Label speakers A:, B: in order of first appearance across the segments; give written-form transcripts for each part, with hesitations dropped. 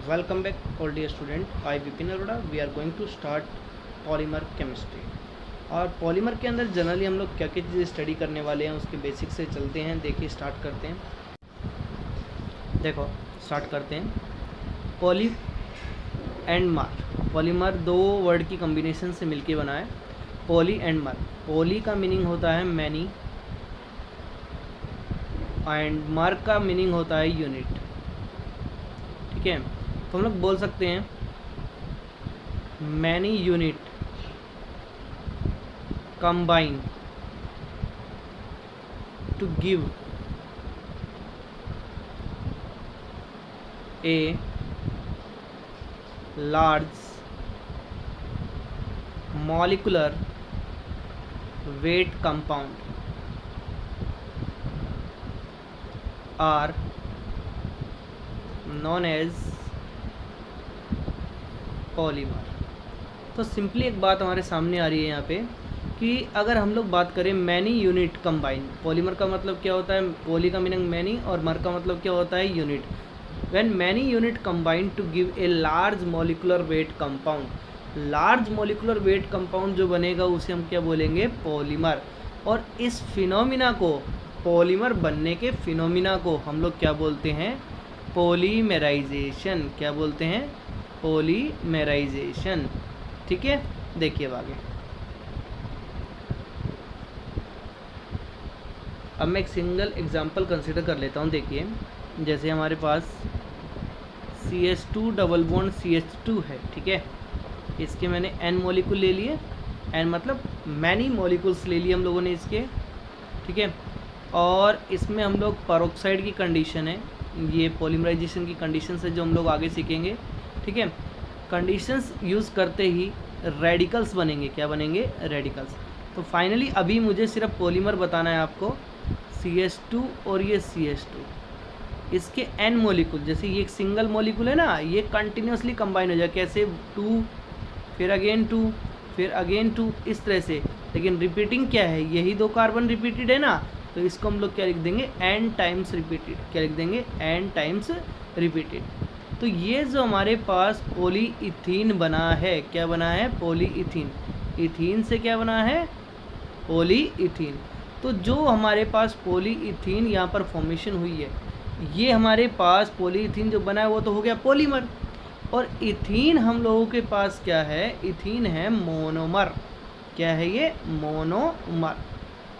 A: Welcome back, all dear student. I Vipin Arora. We are going to start polymer chemistry. और polymer के अंदर generally हम लोग क्या क्या चीज़ें स्टडी करने वाले हैं उसके बेसिक से चलते हैं। देखिए स्टार्ट करते हैं। देखो स्टार्ट करते हैं। पॉली एंड मर। पॉलीमर दो वर्ड की कम्बिनेशन से मिलके बना है, पॉली एंड मर। पॉली का मीनिंग होता है मैनी एंड मर का मीनिंग होता है यूनिट। ठीक है, तो हम लोग बोल सकते हैं many unit combine to give a large molecular weight compound are known as polymer. तो सिंपली एक बात हमारे सामने आ रही है यहाँ पे कि अगर हम लोग बात करें मैनी यूनिट कंबाइन, पॉलीमर का मतलब क्या होता है, पॉली का मीनिंग मैनी और मर का मतलब क्या होता है unit. When many unit combine to give a large molecular weight compound. Large molecular weight compound जो बनेगा उसे हम क्या बोलेंगे, पॉलीमर। और इस फिनोमिना को, पॉलीमर बनने के फिनोमिना को हम लोग क्या बोलते हैं, पॉलीमेराइजेशन। क्या बोलते हैं, पॉलीमेराइजेशन। ठीक है, देखिए आगे। अब मैं एक सिंगल एग्जांपल कंसीडर कर लेता हूँ। देखिए जैसे हमारे पास CH2 डबल बॉन्ड CH2 है। ठीक है, इसके मैंने n मॉलिक्यूल ले लिए, n मतलब मैनी मॉलिक्यूल्स ले लिए हम लोगों ने इसके। ठीक है, और इसमें हम लोग पेरोक्साइड की कंडीशन है, ये पॉलीमराइजेशन की कंडीशन है जो हम लोग आगे सीखेंगे। ठीक है, कंडीशंस यूज़ करते ही रेडिकल्स बनेंगे। क्या बनेंगे, रेडिकल्स। तो फाइनली अभी मुझे सिर्फ पॉलीमर बताना है आपको। CH2 और ये CH2, इसके n मॉलिक्यूल, जैसे ये एक सिंगल मॉलिक्यूल है ना, ये कंटिन्यूसली कंबाइन हो जाए। कैसे, 2 फिर अगेन 2 फिर अगेन 2, इस तरह से। लेकिन रिपीटिंग क्या है, यही दो कार्बन रिपीटेड है ना, तो इसको हम लोग क्या लिख देंगे, n टाइम्स रिपीटेड। क्या लिख देंगे, n टाइम्स रिपीटेड। तो ये जो हमारे पास पॉलीइथीन बना है, क्या बना है, पॉलीइथीन। इथीन से क्या बना है, पॉलीइथीन। तो जो हमारे पास पॉलीइथीन यहाँ पर फॉर्मेशन हुई है, ये हमारे पास पॉलीइथीन जो बना है वो तो हो गया पॉलीमर। और इथीन हम लोगों के पास क्या है, इथीन है मोनोमर। क्या है ये, मोनोमर।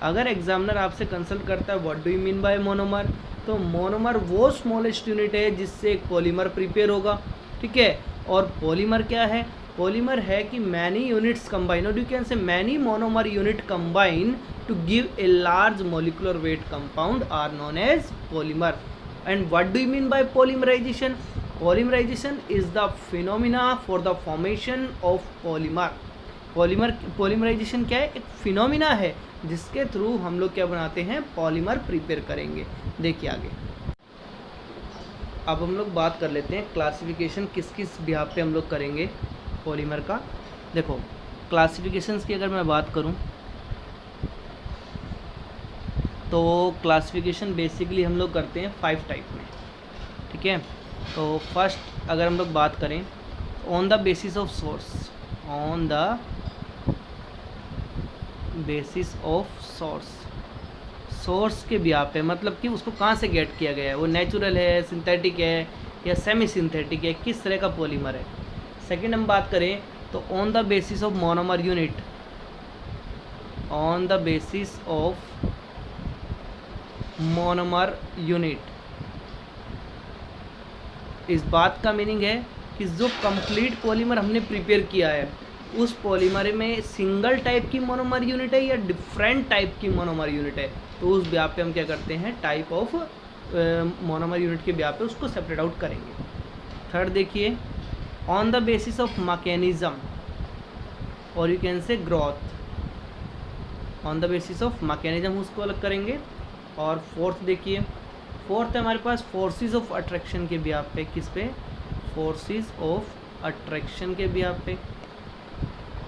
A: अगर एग्जामिनर आपसे कंसल्ट करता है what do you mean bye monomer, तो मोनोमर वो स्मॉलेस्ट यूनिट है जिससे एक पॉलीमर प्रिपेयर होगा। ठीक है, और पॉलीमर क्या है, पॉलीमर है कि मैनी यूनिट्स कंबाइन, और you can say many monomer unit combine to give a large molecular weight compound are known as polymer. And what do you mean by polymerization, polymerization is the phenomena for the formation of polymer. Polymerization क्या है, एक phenomena है जिसके through हम लोग क्या बनाते हैं, पॉलीमर प्रिपेयर करेंगे। देखिए आगे। अब हम लोग बात कर लेते हैं क्लासिफिकेशन किस किस बिहाफ पे हम लोग करेंगे पॉलीमर का। देखो क्लासिफिकेशंस की अगर मैं बात करूं तो क्लासिफिकेशन बेसिकली हम लोग करते हैं 5 टाइप में। ठीक है, तो फर्स्ट अगर हम लोग बात करें on the basis of source, on the basis of source, source के बिहाफ पे, मतलब कि उसको कहाँ से गेट किया गया है, वो नेचुरल है, सिंथेटिक है या सेमी सिंथेटिक है, किस तरह का पॉलीमर है। सेकंड हम बात करें तो on the basis of monomer unit, on the basis of monomer unit. इस बात का मीनिंग है कि जो कंप्लीट पॉलीमर हमने प्रिपेयर किया है उस पॉलीमर में सिंगल टाइप की मोनोमर यूनिट है या डिफरेंट टाइप की मोनोमर यूनिट है, तो उस ब्याह पे हम क्या करते हैं, टाइप ऑफ मोनोमर यूनिट के ब्याह पे उसको सेपरेट आउट करेंगे। थर्ड देखिए on the basis of mechanism और you can say growth, on the basis of mechanism उसको अलग करेंगे। और फोर्थ देखिए, फोर्थ है हमारे पास फोर्सेस ऑफ अट्रैक्शन के ब्याह पे, किस पे, फोर्सेस ऑफ अट्रैक्शन के ब्याह पे।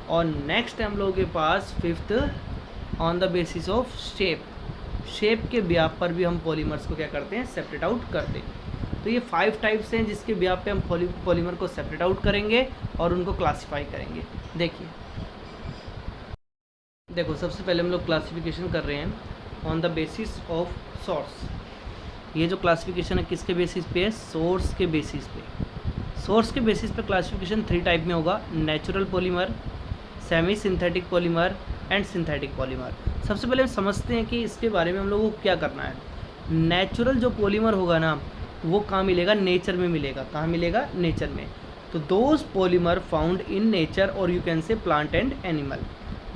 A: और नेक्स्ट है हम लोगों के पास fifth on the basis of shape, shape के ब्याप पर भी हम पॉलीमर्स को क्या करते हैं, सेपरेट आउट करते हैं। तो ये 5 टाइप्स हैं जिसके बेस पे हम पॉलीमर को सेपरेट आउट करेंगे और उनको क्लासीफाई करेंगे। देखो सबसे पहले हम लोग क्लासिफिकेशन कर रहे हैं on the basis of source. ये जो क्लासिफिकेशन है किसके बेसिस पे है? सोर्स के बेसिस पे। सोर्स के बेसिस पे क्लासिफिकेशन 3 टाइप में होगा, natural polymer, semi synthetic polymer and synthetic polymer. सबसे पहले हम समझते हैं कि इसके बारे में हम लोगों को क्या करना है। नेचुरल जो पॉलीमर होगा ना वो कहाँ मिलेगा? नेचर में मिलेगा। कहाँ मिलेगा? नेचर में। तो those polymer found in nature और you can say plant and animal.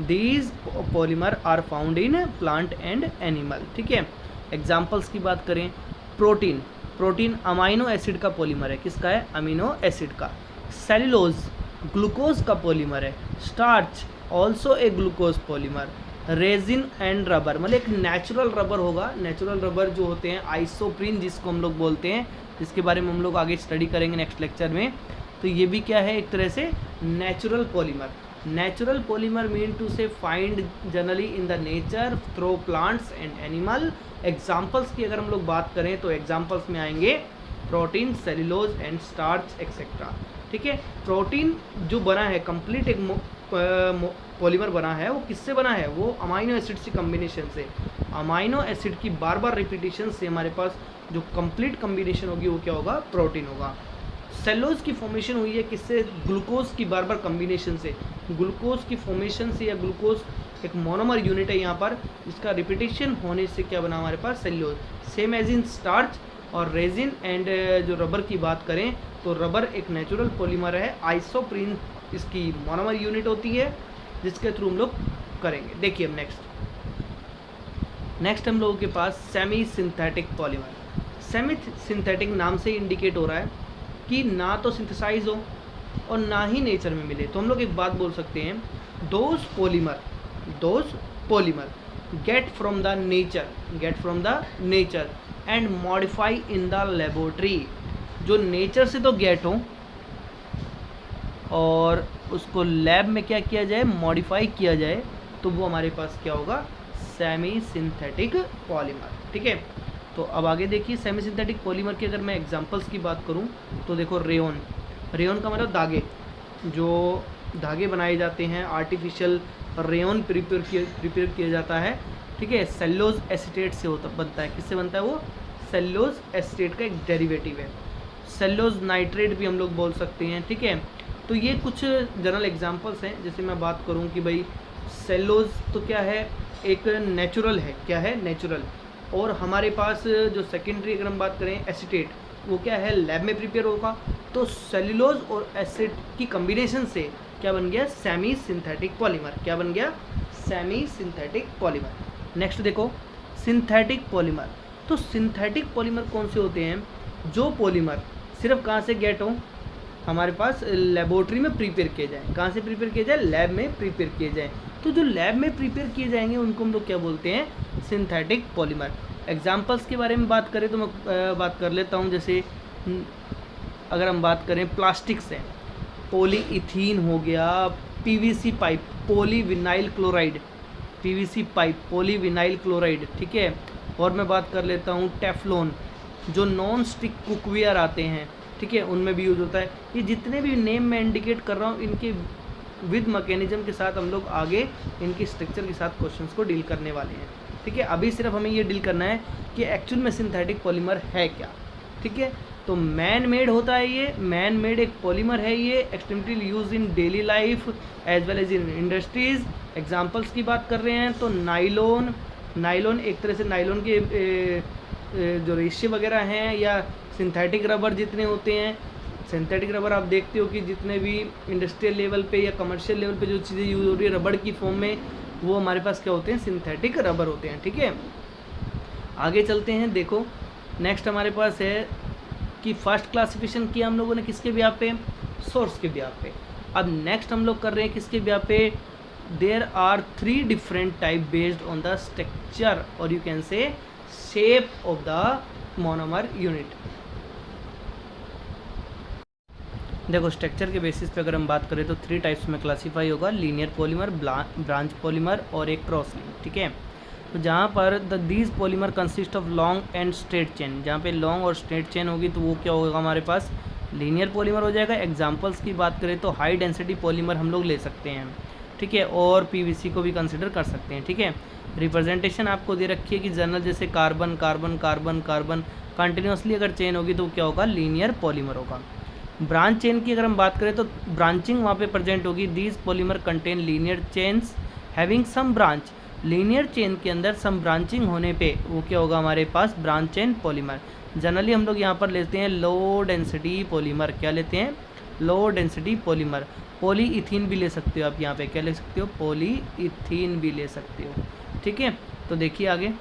A: These polymer are found in plant and animal. ठीक है, एग्जाम्पल्स की बात करें, प्रोटीन, प्रोटीन अमाइनो एसिड का पॉलीमर है। किसका है? अमीनो एसिड का। सेलुलोज ग्लूकोज का पॉलीमर है। Starch also a glucose polymer. Resin and rubber, मतलब एक नेचुरल रबर होगा। नेचुरल रबर जो होते हैं आइसोप्रीन जिसको हम लोग बोलते हैं, जिसके बारे में हम लोग आगे स्टडी करेंगे नेक्स्ट लेक्चर में। तो ये भी क्या है? एक तरह से natural polymer. Natural polymer mean to say find generally in the nature through plants and animal. Examples की अगर हम लोग बात करें तो एग्जाम्पल्स में आएंगे protein, cellulose and starch etcetera. ठीक है, प्रोटीन जो बना है कंप्लीट एक पॉलीमर बना है, वो किससे बना है? वो अमाइनो एसिड से कम्बिनेशन से। अमाइनो एसिड की बार बार रिपीटेशन से हमारे पास जो कंप्लीट कम्बिनेशन होगी वो क्या होगा? प्रोटीन होगा। सेलुलोज की फॉर्मेशन हुई है किससे? ग्लूकोज की बार बार कम्बिनेशन से। ग्लूकोज की फॉर्मेशन से, या ग्लूकोज एक मोनोमर यूनिट है यहाँ पर, जिसका रिपीटेशन होने से क्या बना हमारे पास? Cellulose. Same as in starch और रेजिन एंड जो रबर की बात करें तो रबर एक नेचुरल पॉलीमर है। आइसोप्रीन इसकी मोनोमर यूनिट होती है जिसके थ्रू हम लोग करेंगे। देखिए अब नेक्स्ट हम लोगों के पास semi synthetic polymer. Semi synthetic नाम से इंडिकेट हो रहा है कि ना तो सिंथेसाइज हो और ना ही नेचर में मिले। तो हम लोग एक बात बोल सकते हैं, those polymer get from the nature and modify in the laboratory. जो नेचर से तो गेट हो और उसको लैब में क्या किया जाए? मॉडिफाई किया जाए, तो वो हमारे पास क्या होगा? Semi synthetic polymer. ठीक है, तो अब आगे देखिए सेमी सिंथेटिक पॉलीमर की अगर मैं एग्जांपल्स की बात करूं तो देखो रेयन का मतलब धागे, जो धागे बनाए जाते हैं आर्टिफिशियल रेयन प्रिपेयर किया जाता है। ठीक है, सेलुलोज एसीटेट से बनता है। किससे बनता है वो? सेलुलोज एसीटेट का एक डेरिवेटिव है। सेलुलोज नाइट्रेट भी हम लोग बोल सकते हैं। ठीक है, तो ये कुछ जनरल एग्जांपल्स हैं। जैसे मैं बात करूं कि भाई सेलुलोज तो क्या है? एक नेचुरल है। क्या है? नेचुरल। और हमारे पास जो सेकेंडरी अगर हम बात करें एसीटेट, वो क्या है? लैब में प्रिपेयर होगा। तो सेलुलोज और एसिड की कम्बिनेशन से क्या बन गया? Semi synthetic polymer. क्या बन गया? Semi synthetic polymer. नेक्स्ट देखो सिंथेटिक पॉलीमर। तो सिंथेटिक पॉलीमर कौन से होते हैं? जो पॉलीमर सिर्फ कहाँ से गेट हो? हमारे पास लेबोरेटरी में प्रिपेयर किए जाएँ। कहाँ से प्रिपेयर किए जाए? लैब में प्रिपेयर किए जाएँ। तो जो लैब में प्रिपेयर किए जाएंगे उनको हम लोग क्या बोलते हैं? Synthetic polymer. एग्जांपल्स के बारे में बात करें तो मैं बात कर लेता हूँ। जैसे अगर हम बात करें प्लास्टिक से, पॉलीइथीन हो गया, PVC pipe, polyvinyl chloride, PVC pipe, polyvinyl chloride. ठीक है, और मैं बात कर लेता हूँ टेफ्लॉन, जो नॉन स्टिक कुकवेयर आते हैं। ठीक है, उनमें भी यूज़ होता है। ये जितने भी नेम मैं इंडिकेट कर रहा हूँ, इनके विद मैकेनिज्म के साथ हम लोग आगे इनकी स्ट्रक्चर के साथ क्वेश्चंस को डील करने वाले हैं। ठीक है, अभी सिर्फ हमें ये डील करना है कि एक्चुअल में सिंथेटिक पॉलीमर है क्या। ठीक है, तो मैन मेड होता है ये, मैन मेड एक पॉलीमर है ये, extensively use in daily life as well as in industries. Examples की बात कर रहे हैं तो नाइलॉन एक तरह से नाइलॉन के जो रेशे वगैरह हैं, या सिंथेटिक रबर जितने होते हैं। सिंथेटिक रबर आप देखते हो कि जितने भी इंडस्ट्रियल लेवल पे या कमर्शियल लेवल पे जो चीज़ें यूज हो रही है रबड़ की फॉर्म में, वो हमारे पास क्या होते हैं? सिंथेटिक रबर होते हैं। ठीक है, आगे चलते हैं। देखो नेक्स्ट हमारे पास है कि फर्स्ट क्लासिफिकेशन किया हम लोगों ने किसके ब्याह पे? सोर्स के ब्याह पे। अब नेक्स्ट हम लोग कर रहे हैं किसके ब्याह पे? There are 3 different type based on the structure और you can say shape of the monomer unit. देखो स्ट्रक्चर के बेसिस पे अगर हम बात करें तो 3 टाइप्स में क्लासीफाई होगा, लीनियर पॉलीमर, ब्रांच पॉलीमर और एक क्रॉस लिंक। ठीक है, तो जहाँ पर these polymer consist of long and straight chain, जहाँ पे लॉन्ग और स्ट्रेट चेन होगी तो वो क्या होगा हमारे पास, लीनियर पॉलीमर हो जाएगा। एग्जांपल्स की बात करें तो हाई डेंसिटी पॉलीमर हम लोग ले सकते हैं, ठीक है, और पीवीसी को भी कंसिडर कर सकते हैं, ठीक है। रिप्रेजेंटेशन आपको दे रखी है कि जनरल जैसे carbon carbon carbon carbon continuously अगर चेन होगी तो क्या होगा, लीनियर पॉलीमर होगा। ब्रांच चेन की अगर हम बात करें तो ब्रांचिंग वहाँ पे प्रेजेंट होगी। These polymer contain linear chains having some branch, linear chain के अंदर सम ब्रांचिंग होने पे वो क्या होगा हमारे पास, ब्रांच चेन पॉलीमर। जनरली हम लोग यहाँ पर लेते हैं लो डेंसिटी पॉलीमर, क्या लेते हैं, low density polymer. Poly ethene भी ले सकते हो आप, यहाँ पे क्या ले सकते हो, पॉली इथीन भी ले सकते हो, ठीक है। तो देखिए आगे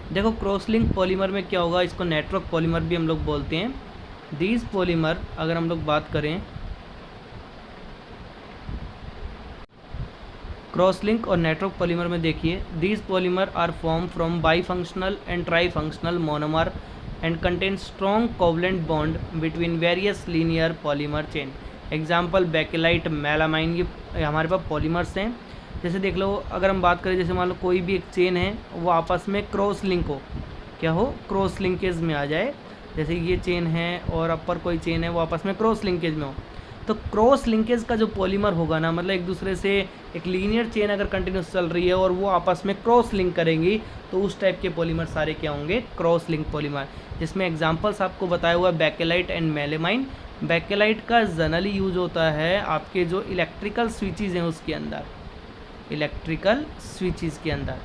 A: देखो, क्रॉस लिंक पॉलीमर में क्या होगा, इसको नेटवर्क पॉलीमर भी हम लोग बोलते हैं। दीज पॉलीमर अगर हम लोग बात करें क्रॉस लिंक और नेटवर्क पॉलीमर में, देखिए these polymer are form from bifunctional and trifunctional monomer and contain strong covalent bond between various linear polymer chain. Example Bakelite, melamine, ये हमारे पास पॉलीमर्स हैं। जैसे देख लो, अगर हम बात करें, जैसे मान लो कोई भी एक चेन है वो आपस में क्रॉस लिंक हो, क्या हो, क्रॉस लिंकेज में आ जाए। जैसे ये चेन है और अपर कोई चेन है वो आपस में क्रॉस लिंकेज में हो, तो क्रॉस लिंकेज का जो पॉलीमर होगा ना, मतलब एक दूसरे से एक लीनियर चेन अगर कंटिन्यूस चल रही है और वो आपस में क्रॉस लिंक करेंगी तो उस टाइप के पॉलीमर सारे क्या होंगे, क्रॉस लिंक पॉलीमर। जिसमें एग्जांपल्स आपको बताया हुआ है बेकेलाइट एंड मेलामाइन। बेकेलाइट का जनरली यूज होता है आपके जो इलेक्ट्रिकल स्विचेज हैं उसके अंदर, इलेक्ट्रिकल स्विचेस के अंदर।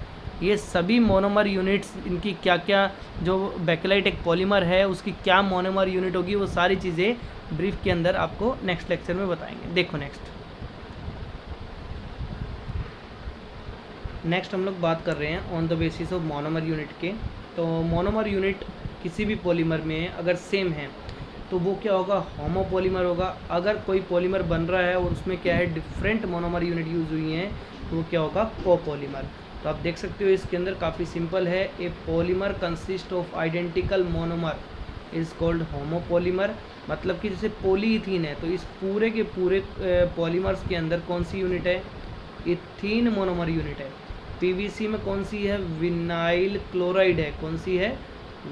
A: ये सभी मोनोमर यूनिट्स, इनकी क्या क्या, जो बेकेलाइट एक पॉलीमर है उसकी क्या मोनोमर यूनिट होगी, वो सारी चीज़ें ब्रीफ के अंदर आपको नेक्स्ट लेक्चर में बताएंगे। देखो नेक्स्ट हम लोग बात कर रहे हैं on the basis of monomer unit के। तो मोनोमर यूनिट किसी भी पॉलीमर में अगर सेम है तो वो क्या होगा, होमोपॉलीमर होगा। अगर कोई पॉलीमर बन रहा है और उसमें क्या है, डिफरेंट मोनोमर यूनिट यूज हुई हैं तो वो क्या होगा, कोपॉलीमर। तो आप देख सकते हो इसके अंदर काफ़ी सिंपल है, ए polymer consist of identical monomer is called homopolymer. मतलब कि जैसे पॉलीइथीन है तो इस पूरे के पूरे पॉलीमर्स के अंदर कौन सी यूनिट है, इथीन मोनोमर यूनिट है। पीवीसी में कौन सी है, विनाइल क्लोराइड है, कौन सी है,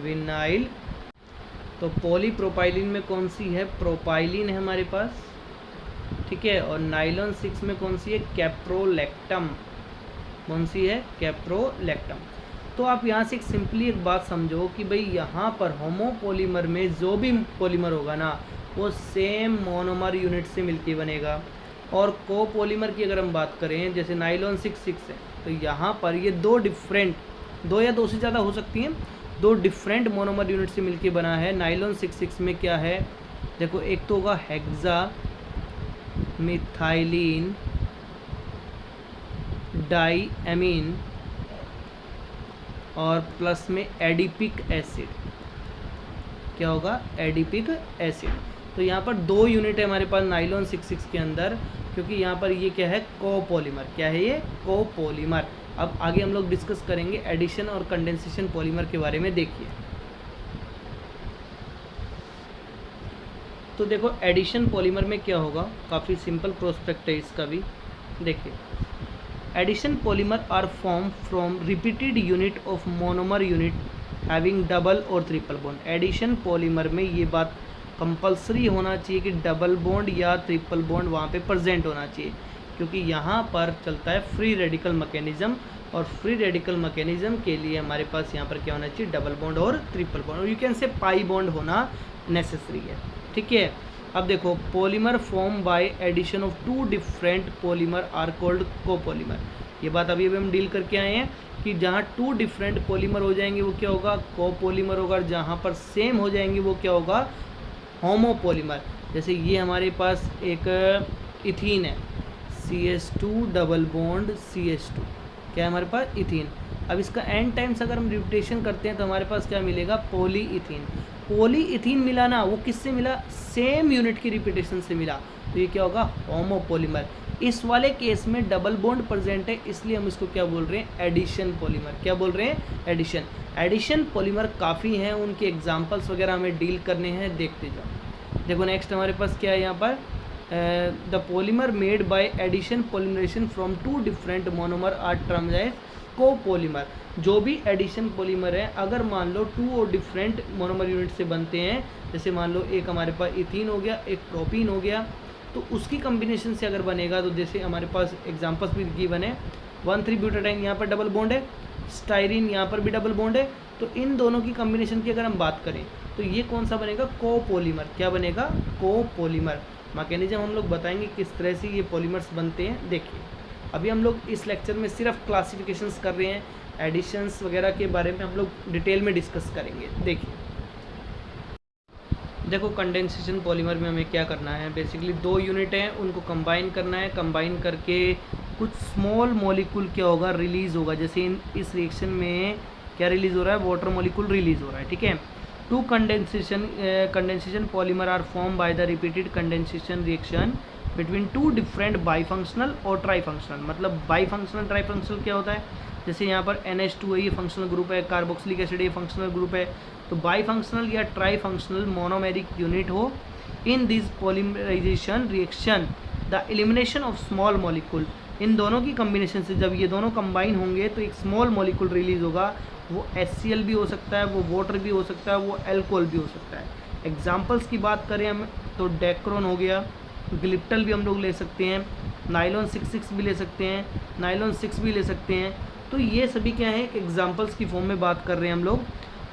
A: विनाइल। तो पॉलीप्रोपाइलिन में कौन सी है, प्रोपाइलिन है हमारे पास, ठीक है। और नाइलॉन 6 में कौन सी है, कैप्रोलैक्टम, कौन सी है, कैप्रोलैक्टम। तो आप यहाँ से सिंपली एक बात समझो कि भाई यहाँ पर होमोपॉलीमर में जो भी पॉलीमर होगा ना वो सेम मोनोमर यूनिट से मिलके बनेगा। और कोपॉलीमर की अगर हम बात करें, जैसे नाइलॉन 6 है तो यहाँ पर ये दो डिफरेंट, दो या दो से ज़्यादा हो सकती हैं, दो डिफरेंट मोनोमर यूनिट से मिलके बना है। नाइलॉन 6 में क्या है, देखो एक तो होगा हेक्सा मिथाइलिन डाईएमीन और प्लस में एडिपिक एसिड, क्या होगा, एडिपिक एसिड। तो यहाँ पर दो यूनिट है हमारे पास नाइलॉन 6 के अंदर, क्योंकि यहाँ पर ये क्या है, कोपॉलीमर, क्या है ये, कोपॉलीमर। अब आगे हम लोग डिस्कस करेंगे एडिशन और कंडेंसेशन पॉलीमर के बारे में। देखिए तो देखो एडिशन पॉलीमर में क्या होगा, काफ़ी सिंपल प्रोस्पेक्ट है इसका भी। देखिए addition polymer are form from repeated unit of monomer unit having double और ट्रिपल बॉन्ड। एडिशन पॉलीमर में ये बात कंपलसरी होना चाहिए कि डबल बॉन्ड या ट्रिपल बॉन्ड वहाँ पे प्रेजेंट होना चाहिए, क्योंकि यहाँ पर चलता है फ्री रेडिकल मैकेनिज्म, और फ्री रेडिकल मैकेनिज्म के लिए हमारे पास यहाँ पर क्या होना चाहिए, डबल बॉन्ड और ट्रिपल बॉन्ड, और यू कैन से पाई बॉन्ड होना नेसेसरी है, ठीक है। अब देखो polymer form by addition of two different polymer are called copolymer. ये बात अभी हम डील करके आए हैं कि जहाँ टू डिफरेंट पॉलीमर हो जाएंगे वो क्या होगा, कोपॉलीमर होगा, और जहाँ पर सेम हो जाएंगे वो क्या होगा, होमोपॉलीमर। जैसे ये हमारे पास एक इथीन है, CH2 डबल बॉन्ड CH2, क्या है हमारे पास, इथीन। अब इसका एन टाइम्स अगर हम रिपीटेशन करते हैं तो हमारे पास क्या मिलेगा, पॉलीइथीन। पॉलीइथीन मिला ना, वो किससे मिला, सेम यूनिट की रिपीटेशन से मिला, तो ये क्या होगा, होमोपॉलीमर। इस वाले केस में डबल बॉन्ड प्रेजेंट है, इसलिए हम इसको क्या बोल रहे हैं, एडिशन पॉलीमर। क्या बोल रहे हैं, एडिशन। एडिशन पॉलीमर काफ़ी हैं, उनके एग्जांपल्स वगैरह हमें डील करने हैं, देखते जाओ। देखो नेक्स्ट हमारे पास क्या है यहाँ पर, the polymer made by addition polymerization from two different monomer are termed as copolymer. जो भी एडिशन पॉलीमर है, अगर मान लो 2 और डिफरेंट मोनोमर यूनिट से बनते हैं, जैसे मान लो एक हमारे पास इथीन हो गया, एक प्रोपीन हो गया, तो उसकी कम्बिनेशन से अगर बनेगा, तो जैसे हमारे पास एग्जाम्पल्स भी गिवन है, 1,3-ब्यूटाडाइन यहाँ पर डबल बॉन्ड है, स्टाइरिन यहाँ पर भी डबल बॉन्ड है, तो इन दोनों की कम्बिनेशन की अगर हम बात करें तो ये कौन सा बनेगा? कोपॉलीमर। क्या बनेगा? कोपॉलीमर। मैकेनिज्म हम लोग बताएंगे किस तरह से ये पॉलीमर्स बनते हैं। देखिए, अभी हम लोग इस लेक्चर में सिर्फ क्लासिफिकेशंस कर रहे हैं, एडिशंस वगैरह के बारे में हम लोग डिटेल में डिस्कस करेंगे। देखो कंडेंसेशन पॉलीमर में हमें क्या करना है, बेसिकली 2 यूनिट हैं, उनको कंबाइन करना है। कंबाइन करके कुछ स्मॉल मॉलिक्यूल क्या होगा? रिलीज़ होगा। जैसे इस रिएक्शन में क्या रिलीज़ हो रहा है? वाटर मॉलिक्यूल रिलीज़ हो रहा है, ठीक है। 2 condensation polymer are form by the repeated condensation reaction between 2 different bifunctional और ट्राईफंक्शनल। मतलब बाईफंक्शनल ट्राईफंक्शनल क्या होता है? जैसे यहाँ पर NH2 है, ये फंक्शनल ग्रुप है, कार्बोक्सिलिक एसिड ये फंक्शनल ग्रुप है। तो बाईफंक्शनल या ट्राईफंक्शनल मोनोमेरिक यूनिट हो in this polymerisation reaction the elimination of small molecule. इन दोनों की कम्बिनेशन से जब ये दोनों कंबाइन होंगे तो एक स्मॉल मॉलिक्यूल रिलीज होगा। वो HCl भी हो सकता है, वो वाटर भी हो सकता है, वो अल्कोहल भी हो सकता है। एग्जाम्पल्स की बात करें हम तो डेक्रोन हो गया, ग्लिप्टल भी हम लोग ले सकते हैं, नाइलॉन 6,6 भी ले सकते हैं, नाइलॉन 6 भी ले सकते हैं। तो ये सभी क्या है? एग्जाम्पल्स की फॉर्म में बात कर रहे हैं हम लोग।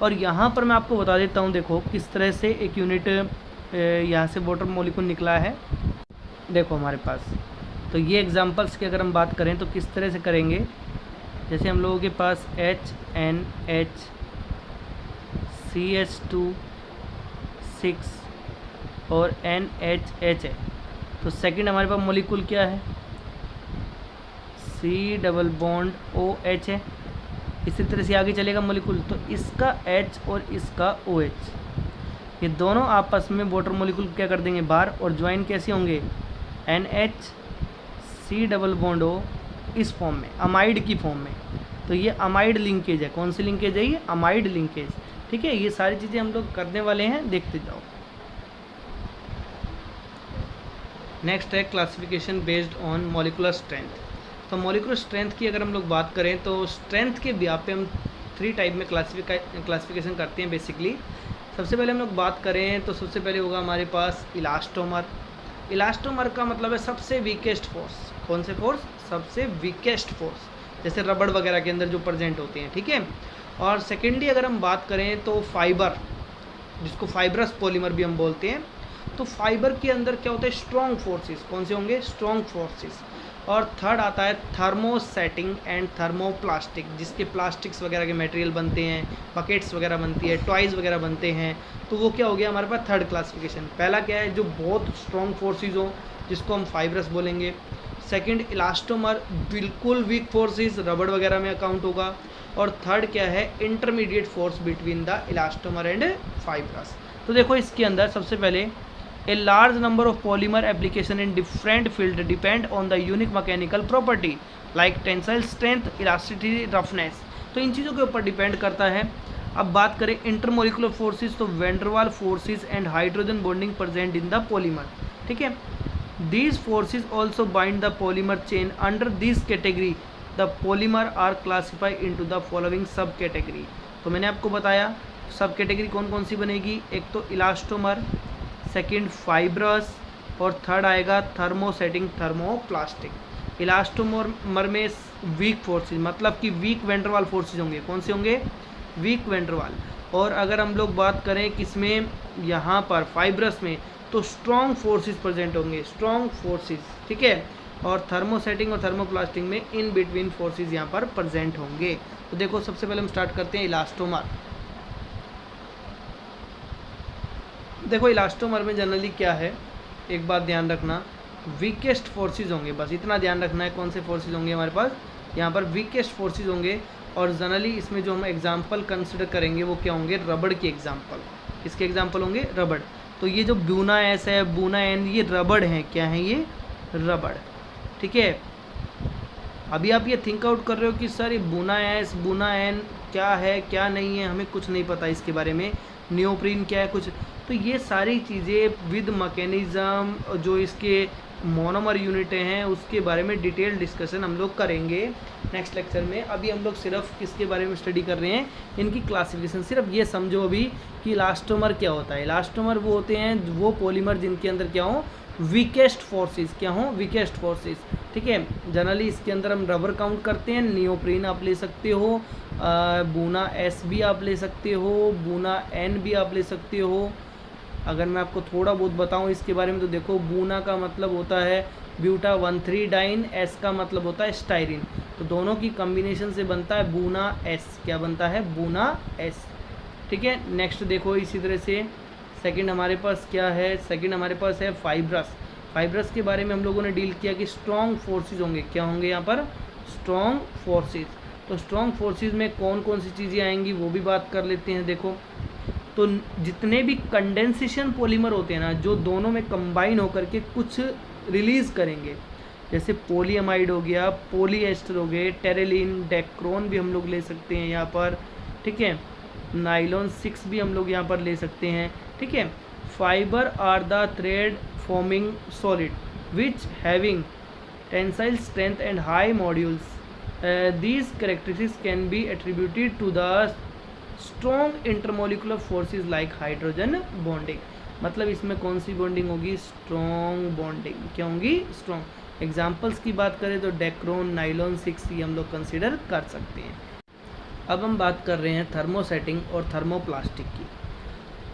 A: और यहाँ पर मैं आपको बता देता हूँ, देखो किस तरह से एक यूनिट यहाँ से वाटर मॉलिक्यूल निकला है। देखो हमारे पास तो ये एग्जाम्पल्स की अगर हम बात करें तो किस तरह से करेंगे। जैसे हम लोगों के पास HNH CH2 6 और NHH है, तो सेकंड हमारे पास मॉलिक्यूल क्या है? C डबल बॉन्ड OH है। इसी तरह से आगे चलेगा मॉलिक्यूल, तो इसका H और इसका OH, ये दोनों आपस में वाटर मॉलिक्यूल क्या कर देंगे? बाहर। और ज्वाइन कैसे होंगे? NH C double bond O इस फॉर्म में, अमाइड की फॉर्म में। तो ये अमाइड लिंकेज है। कौन सी लिंकेज है? ये अमाइड लिंकेज, ठीक है। ये सारी चीज़ें हम लोग करने वाले हैं, देखते जाओ। नेक्स्ट है classification based on molecular strength. तो मॉलिकुलर स्ट्रेंथ की अगर हम लोग बात करें तो स्ट्रेंथ के ब्याह पे हम 3 टाइप में क्लासिफिकेशन करते हैं बेसिकली। सबसे पहले हम लोग बात करें तो सबसे पहले होगा हमारे पास इलास्टोमर। इलास्टोमर का मतलब है सबसे वीकेस्ट फोर्स। कौन से फोर्स? सबसे वीकेस्ट फोर्स, जैसे रबड़ वगैरह के अंदर जो प्रेजेंट होते हैं, ठीक है। और सेकेंडली अगर हम बात करें तो फाइबर, जिसको फाइब्रस पॉलीमर भी हम बोलते हैं, तो फाइबर के अंदर क्या होता है? Strong forces. कौन से होंगे? Strong forces. और थर्ड आता है थर्मोसेटिंग एंड थर्मोप्लास्टिक, जिसके प्लास्टिक्स वगैरह के मटेरियल बनते हैं, बकेट्स वगैरह बनती है, टॉयज़ वगैरह बनते हैं। तो वो क्या हो गया हमारे पास? Third classification. पहला क्या है? जो बहुत स्ट्रॉन्ग फोर्सेस हो, जिसको हम फाइब्रस बोलेंगे। सेकंड इलास्टोमर, बिल्कुल वीक फोर्सेस, रबड़ वगैरह में अकाउंट होगा। और थर्ड क्या है? Intermediate force between the elastomer and fibrous. तो देखो इसके अंदर सबसे पहले A large number of polymer application in different field depend on the unique mechanical property like tensile strength, elasticity, roughness। तो इन चीज़ों के ऊपर डिपेंड करता है। अब बात करें इंटरमोलिकुलर फोर्सेस, तो वैन डर वाल forces and hydrogen bonding present in the polymer, ठीक है। These forces also bind the polymer chain. Under this category, the polymer are classified into the following sub category। तो मैंने आपको बताया सब category कौन कौन सी बनेगी। एक तो इलास्टोमर, सेकंड फाइब्रस, और थर्ड आएगा थर्मोसेटिंग थर्मोप्लास्टिक। इलास्टोमर में वीक फोर्सेस, मतलब कि वीक वेंट्रवाल फोर्सेस होंगे। कौन से होंगे? वीक वेंट्रवाल। और अगर हम लोग बात करें किसमें, यहाँ पर फाइब्रस में, तो स्ट्रॉन्ग फोर्सेस प्रेजेंट होंगे, स्ट्रॉन्ग फोर्सेस, ठीक है। और थर्मोसेटिंग और थर्मोप्लास्टिक में इन बिटवीन फोर्सेस यहाँ पर प्रेजेंट होंगे। तो देखो सबसे पहले हम स्टार्ट करते हैं इलास्टोमर। देखो इलास्टोमर में जनरली क्या है, एक बात ध्यान रखना, वीकेस्ट फोर्सेस होंगे, बस इतना ध्यान रखना है। कौन से फोर्सेस होंगे हमारे पास? यहाँ पर वीकेस्ट फोर्सेस होंगे। और जनरली इसमें जो हम एग्जांपल कंसिडर करेंगे वो क्या होंगे? रबड़ के एग्जांपल। किसके एग्जांपल होंगे? रबड़। तो ये जो ब्यूना एस है, बूना एन, ये रबड़ हैं। क्या है ये? रबड़, ठीक है। अभी आप ये थिंक आउट कर रहे हो कि सर ये बूना एस, बूना एन क्या है क्या नहीं है, हमें कुछ नहीं पता इसके बारे में। नियोप्रीन क्या है, कुछ तो ये सारी चीज़ें विद मैकेनिज्म, जो इसके मोनोमर यूनिटें हैं उसके बारे में डिटेल डिस्कशन हम लोग करेंगे नेक्स्ट लेक्चर में। अभी हम लोग सिर्फ किसके बारे में स्टडी कर रहे हैं, इनकी क्लासिफिकेशन। सिर्फ ये समझो अभी कि इलास्टोमर क्या होता है। इलास्टोमर वो होते हैं वो पॉलीमर जिनके अंदर क्या हो, वीकेस्ट फोर्सेस, क्या हो, वीकेस्ट फोर्सेस, ठीक है। जनरली इसके अंदर हम रबर काउंट करते हैं। नियोप्रीन आप ले सकते हो, बूना एस भी आप ले सकते हो, बूना एन भी आप ले सकते हो। अगर मैं आपको थोड़ा बहुत बताऊं इसके बारे में तो देखो, बूना का मतलब होता है ब्यूटा 1,3 डाइन, एस का मतलब होता है स्टाइरिन, तो दोनों की कॉम्बिनेशन से बनता है बूना एस। क्या बनता है, बूना एस, ठीक है। नेक्स्ट देखो इसी तरह से सेकंड हमारे पास क्या है, सेकंड हमारे पास है फाइब्रस। फाइब्रस के बारे में हम लोगों ने डील किया कि स्ट्रॉन्ग फोर्सेस होंगे, क्या होंगे यहाँ पर, स्ट्रॉन्ग फोर्सेस। तो स्ट्रॉन्ग फोर्सेस में कौन कौन सी चीज़ें आएंगी वो भी बात कर लेते हैं। देखो, तो जितने भी कंडेंसेशन पॉलीमर होते हैं ना, जो दोनों में कंबाइन होकर के कुछ रिलीज़ करेंगे, जैसे पोलीअमाइड हो गया, पोलीएस्टर हो गए, टेरेलिन, डेक्रोन भी हम लोग ले सकते हैं यहाँ पर, ठीक है। नाइलॉन 6 भी हम लोग यहाँ पर ले सकते हैं, ठीक है। Fibre are the thread forming solid which having tensile strength and high modules. These characteristics can be attributed to the strong intermolecular forces like hydrogen bonding. मतलब इसमें कौन सी बॉन्डिंग होगी, स्ट्रॉन्ग बॉन्डिंग, क्या होंगी, स्ट्रॉन्ग। एग्जाम्पल्स की बात करें तो डेक्रोन, नाइलॉन 6 ये हम लोग कंसिडर कर सकते हैं। अब हम बात कर रहे हैं थर्मोसेटिंग और थर्मोप्लास्टिक की।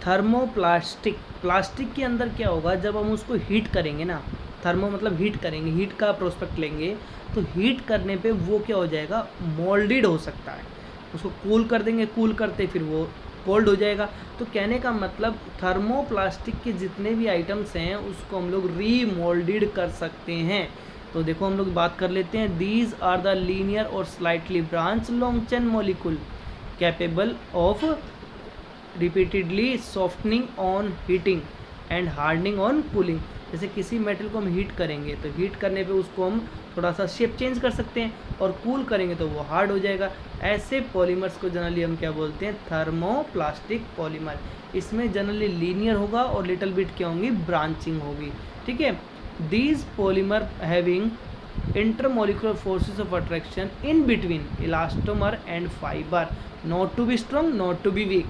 A: थर्मोप्लास्टिक, प्लास्टिक के अंदर क्या होगा, जब हम उसको हीट करेंगे ना, थर्मो मतलब हीट करेंगे, हीट का प्रोस्पेक्ट लेंगे, तो हीट करने पे वो क्या हो जाएगा, मोल्डेड हो सकता है। उसको कूल कर देंगे, कूल करते फिर वो कोल्ड हो जाएगा। तो कहने का मतलब थर्मोप्लास्टिक के जितने भी आइटम्स हैं उसको हम लोग रीमोल्डेड कर सकते हैं। तो देखो हम लोग बात कर लेते हैं। दीज आर द लीनियर और slightly branch long chain molecule capable of repeatedly softening on heating and hardening on cooling. जैसे किसी मेटल को हम हीट करेंगे तो हीट करने पे उसको हम थोड़ा सा शेप चेंज कर सकते हैं, और कूल करेंगे तो वो हार्ड हो जाएगा। ऐसे पॉलीमर्स को जनरली हम क्या बोलते हैं, थर्मोप्लास्टिक पॉलीमर। इसमें जनरली लीनियर होगा और लिटिल बिट क्या होंगी, ब्रांचिंग होगी, ठीक है। These polymer having intermolecular forces of attraction in between elastomer and fibre, not to be strong not to be weak.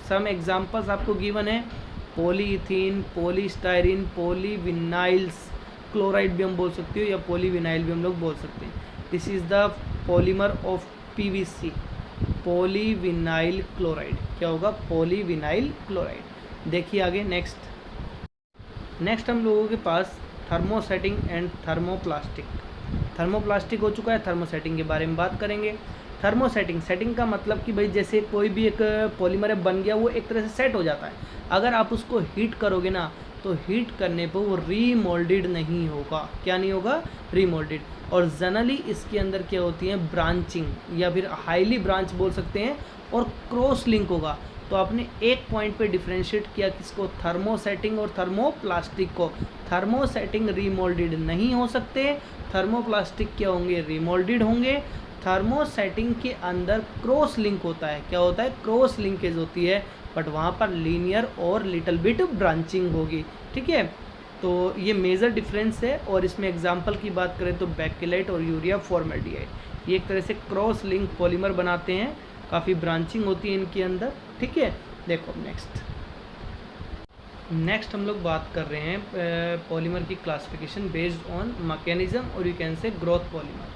A: Some examples आपको गिवन है, पॉलीइथीन, पॉलीस्टायरीन, पॉलीविनाइल्स क्लोराइड भी हम बोल सकते हो, या पॉलीविनाइल भी हम लोग बोल सकते हैं। This is the polymer of PVC, polyvinyl chloride. क्या होगा, पॉलीविनाइल क्लोराइड। देखिए आगे नेक्स्ट हम लोगों के पास थर्मोसेटिंग एंड थर्मोप्लास्टिक। थर्मोप्लास्टिक हो चुका है, थर्मोसेटिंग के बारे में बात करेंगे। थर्मोसेटिंग, सेटिंग का मतलब कि भाई जैसे कोई भी एक पॉलीमर बन गया, वो एक तरह से सेट हो जाता है। अगर आप उसको हीट करोगे ना, तो हीट करने पर वो रीमोल्डेड नहीं होगा। क्या नहीं होगा, रीमोल्डेड। और जनरली इसके अंदर क्या होती है, ब्रांचिंग या फिर हाईली ब्रांच बोल सकते हैं, और क्रॉस लिंक होगा। तो आपने एक पॉइंट पे डिफ्रेंशिएट किया किसको, थर्मोसेटिंग और थर्मोप्लास्टिक को। थर्मोसेटिंग रीमोल्डेड नहीं हो सकते, थर्मोप्लास्टिक क्या होंगे, रीमोल्डेड होंगे। थर्मोसेटिंग के अंदर क्रॉस लिंक होता है, क्या होता है, क्रॉस लिंकेज होती है, बट वहाँ पर लीनियर और लिटिल बिट ब्रांचिंग होगी, ठीक है। तो ये मेजर डिफरेंस है। और इसमें एग्जांपल की बात करें तो बैकेलाइट और यूरिया फॉर्मेल्डिहाइड, ये एक तरह से क्रॉस लिंक पॉलीमर बनाते हैं, काफ़ी ब्रांचिंग होती है इनके अंदर, ठीक है। देखो नेक्स्ट हम लोग बात कर रहे हैं पॉलीमर की क्लासिफिकेशन बेस्ड ऑन मैकेनिज्म, और you can say growth polymer,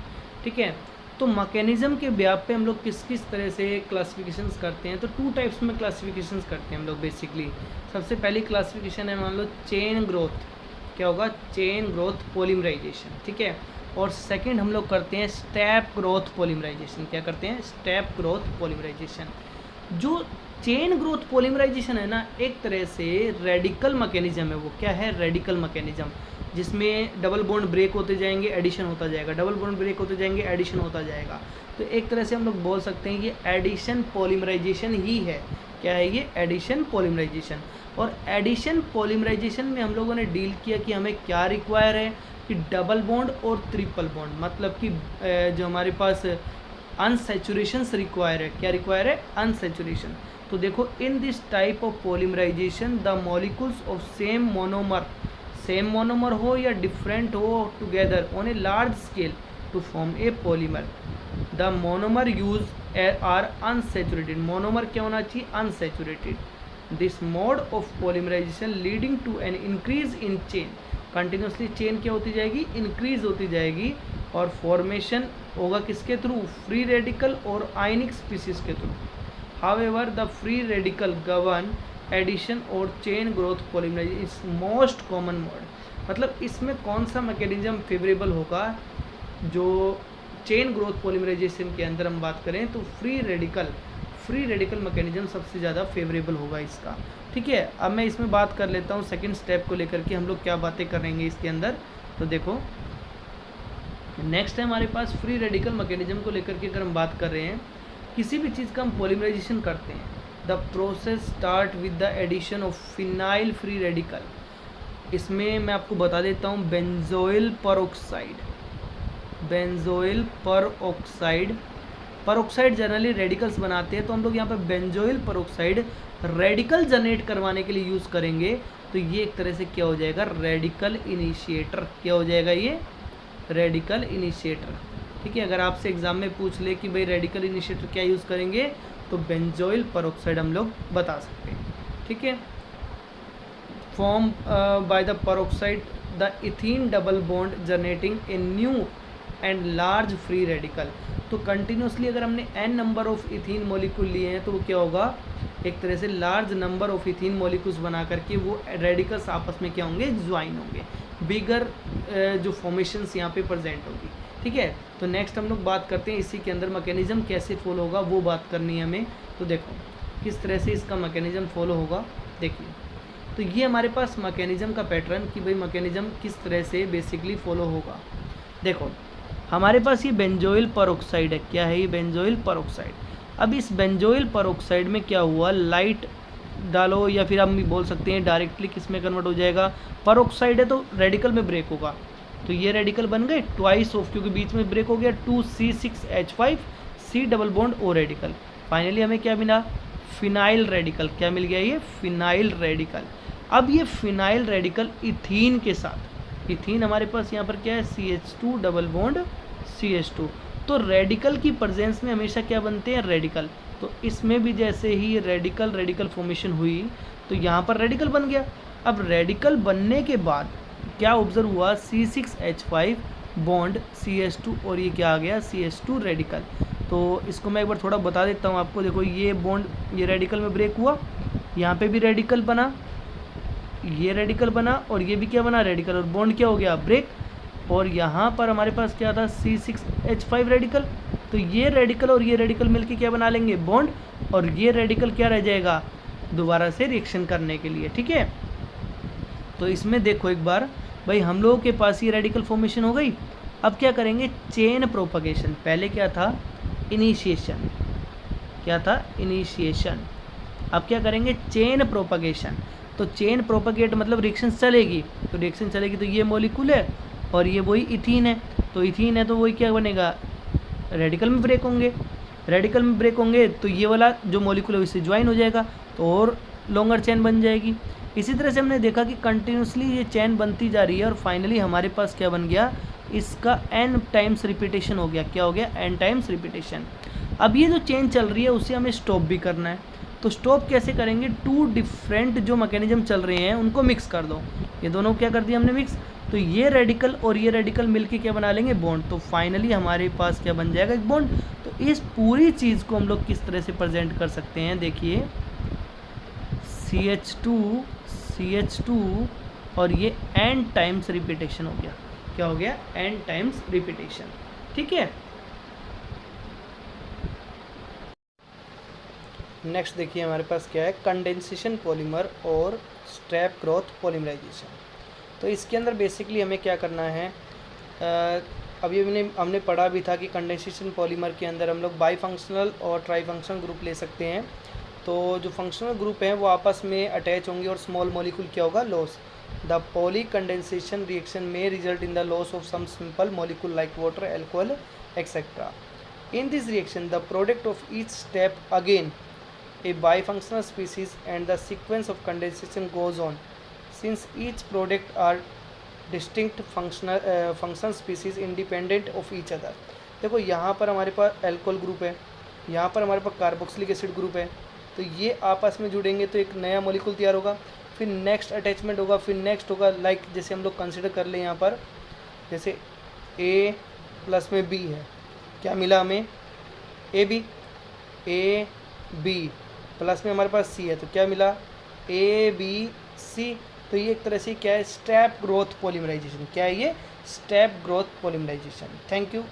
A: ठीक है। तो मैकेनिज्म के ब्याप पे हम लोग किस किस तरह से क्लासिफिकेशंस करते हैं, तो 2 टाइप्स में क्लासिफिकेशंस करते हैं हम लोग बेसिकली। सबसे पहली क्लासिफिकेशन है मान लो चेन ग्रोथ, क्या होगा, चेन ग्रोथ पॉलीमराइजेशन, ठीक है। और सेकंड हम लोग करते हैं स्टेप ग्रोथ पॉलीमराइजेशन। क्या करते हैं, स्टेप ग्रोथ पॉलीमराइजेशन। जो चेन ग्रोथ पॉलीमराइजेशन है ना, एक तरह से रेडिकल मैकेनिज्म है। वो क्या है, रेडिकल मैकेनिज्म, जिसमें डबल बॉन्ड ब्रेक होते जाएंगे, एडिशन होता जाएगा, डबल बॉन्ड ब्रेक होते जाएंगे, एडिशन होता जाएगा। तो एक तरह से हम लोग बोल सकते हैं ये एडिशन पॉलीमराइजेशन ही है। क्या है ये, एडिशन पॉलीमराइजेशन। और एडिशन पॉलीमराइजेशन में हम लोगों ने डील किया कि हमें क्या रिक्वायर है, कि डबल बॉन्ड और ट्रिपल बॉन्ड, मतलब कि जो हमारे पास अनसैचुरेशन रिक्वायर है। क्या रिक्वायर है? अनसैचुरेशन। तो देखो in this type of polymerization the molecules of same monomer हो या डिफरेंट हो together on a large scale to form a polymer. The monomer use are unsaturated. Monomer क्या होना चाहिए? Unsaturated. This mode of polymerization leading to an increase in chain. Continuously chain क्या होती जाएगी? Increase होती जाएगी। और फॉर्मेशन होगा किसके थ्रू? फ्री रेडिकल और आयनिक स्पीसीज के through. However the free radical govern addition और chain growth polymerisation is most common mode. मतलब इसमें कौन सा मैकेनिज्म फेवरेबल होगा? जो चेन ग्रोथ पॉलीमराइजेशन के अंदर हम बात करें तो फ्री रेडिकल मैकेनिज्म सबसे ज़्यादा फेवरेबल होगा इसका। ठीक है, अब मैं इसमें बात कर लेता हूँ सेकंड स्टेप को लेकर के हम लोग क्या बातें करेंगे इसके अंदर। तो देखो नेक्स्ट है हमारे पास फ्री रेडिकल मैकेनिज्म को लेकर के अगर हम बात कर रहे हैं, किसी भी चीज़ का हम पॉलीमराइजेशन करते हैं, the process start with the addition of phenyl free radical. इसमें मैं आपको बता देता हूँ बेंजोइल परऑक्साइड जनरली रेडिकल्स बनाते हैं, तो हम लोग यहाँ पर बेंजोइल परऑक्साइड रेडिकल जनरेट करवाने के लिए यूज़ करेंगे। तो ये एक तरह से क्या हो जाएगा? Radical initiator. क्या हो जाएगा ये? Radical initiator. ठीक है, अगर आपसे एग्जाम में पूछ ले कि भाई रेडिकल इनिशिएटर क्या यूज़ करेंगे, तो बेंजोइल परऑक्साइड हम लोग बता सकते हैं। ठीक है, form by the peroxide the ethene double bond generating a new and large free radical. तो कंटिन्यूसली अगर हमने n number of ethene molecule लिए हैं तो वो क्या होगा? एक तरह से large number of ethene molecules बना करके वो रेडिकल्स आपस में क्या होंगे? ज्वाइन होंगे। बिगर जो फॉर्मेशंस यहाँ पे प्रेजेंट होगी। ठीक है, तो नेक्स्ट हम लोग बात करते हैं इसी के अंदर मैकेनिज्म कैसे फॉलो होगा वो बात करनी है हमें। तो देखो किस तरह से इसका मैकेनिज्म फॉलो होगा। देखिए, तो ये हमारे पास मैकेनिज्म का पैटर्न कि भाई मैकेनिज्म किस तरह से बेसिकली फॉलो होगा। देखो हमारे पास ये बेंजोइल परऑक्साइड है। क्या है ये? Benzoyl peroxide. अब इस बेंजोइल परऑक्साइड में क्या हुआ? लाइट डालो या फिर हम बोल सकते हैं डायरेक्टली किस में कन्वर्ट हो जाएगा? परऑक्साइड है तो रेडिकल में ब्रेक होगा। तो ये रेडिकल बन गए ट्वाइस ऑफ, क्योंकि बीच में ब्रेक हो गया 2C6H5 C double bond O radical. Finally हमें क्या मिला? Phenyl radical. क्या मिल गया? ये फिनाइल रेडिकल। अब ये फिनाइल रेडिकल इथीन के साथ, इथीन हमारे पास यहाँ पर क्या है? CH2 double bond CH2। तो रेडिकल की प्रेजेंस में हमेशा क्या बनते हैं? रेडिकल। तो इसमें भी जैसे ही रेडिकल फॉर्मेशन हुई तो यहाँ पर रेडिकल बन गया। अब रेडिकल बनने के बाद क्या ऑब्जर्व हुआ? C6H5 बॉन्ड CH2 और ये क्या आ गया? CH2 radical. तो इसको मैं एक बार थोड़ा बता देता हूँ आपको। देखो ये बॉन्ड, ये रेडिकल में ब्रेक हुआ, यहाँ पे भी रेडिकल बना, ये रेडिकल बना और ये भी क्या बना? रेडिकल। और बॉन्ड क्या हो गया? ब्रेक। और यहाँ पर हमारे पास क्या था? C6H5 radical. तो ये रेडिकल और ये रेडिकल मिलके क्या बना लेंगे? बॉन्ड। और ये रेडिकल क्या रह जाएगा? दोबारा से रिएक्शन करने के लिए। ठीक है, तो इसमें देखो एक बार भाई हम लोगों के पास ये रेडिकल फॉर्मेशन हो गई। अब क्या करेंगे? Chain propagation. पहले क्या था? इनिशिएशन। क्या था? इनिशिएशन। अब क्या करेंगे? Chain propagation. तो चेन प्रोपगेट मतलब रिएक्शन चलेगी, तो रिएक्शन चलेगी तो ये मॉलिक्यूल है और ये वही इथीन है। तो इथीन है तो वही क्या बनेगा? रेडिकल में ब्रेक होंगे। रेडिकल में ब्रेक होंगे तो ये वाला जो मॉलिक्यूल है उससे ज्वाइन हो जाएगा तो और लॉन्गर चेन बन जाएगी। इसी तरह से हमने देखा कि कंटिन्यूसली ये चेन बनती जा रही है और फाइनली हमारे पास क्या बन गया? इसका n टाइम्स रिपीटेशन हो गया। क्या हो गया? n times repetition. अब ये जो चेन चल रही है उसे हमें स्टॉप भी करना है। तो स्टॉप कैसे करेंगे? टू डिफरेंट जो मैकेनिज्म चल रहे हैं उनको मिक्स कर दो। ये दोनों क्या कर दिया हमने? मिक्स। तो ये रेडिकल और ये रेडिकल मिलके क्या बना लेंगे? बॉन्ड। तो फाइनली हमारे पास क्या बन जाएगा? एक बॉन्ड। तो इस पूरी चीज़ को हम लोग किस तरह से प्रेजेंट कर सकते हैं? देखिए CH2 और ये n टाइम्स रिपीटेशन हो गया। क्या हो गया? n times repetition. ठीक है, नेक्स्ट देखिए हमारे पास क्या है? कंडेंसेशन पॉलीमर और स्ट्रैप ग्रोथ पॉलीमराइजेशन। तो इसके अंदर बेसिकली हमें क्या करना है? अभी हमने पढ़ा भी था कि कंडेंसेशन पॉलीमर के अंदर हम लोग बाई फंक्शनल और ट्राई फंक्शनल ग्रुप ले सकते हैं। तो जो फंक्शनल ग्रुप हैं वो आपस में अटैच होंगे और स्मॉल मॉलिक्यूल क्या होगा? Loss. The poly condensation reaction में result in the loss of some simple molecule like water, alcohol etcetera. In this reaction, the product of each step again a bifunctional species and the sequence of condensation goes on. Since each product are distinct functional species independent of each other. देखो यहाँ पर हमारे पास alcohol group है, यहाँ पर हमारे पास carboxylic acid group है, तो ये आपस में जुड़ेंगे तो एक नया मॉलिक्यूल तैयार होगा, फिर नेक्स्ट अटैचमेंट होगा, फिर नेक्स्ट होगा, लाइक जैसे हम लोग कंसिडर कर लें यहाँ पर जैसे ए प्लस में बी है, क्या मिला हमें ए बी प्लस में हमारे पास सी है, तो क्या मिला ए बी सी। तो ये एक तरह से क्या है, स्टेप ग्रोथ पॉलीमराइजेशन। क्या है ये, step growth polymerization. Thank you.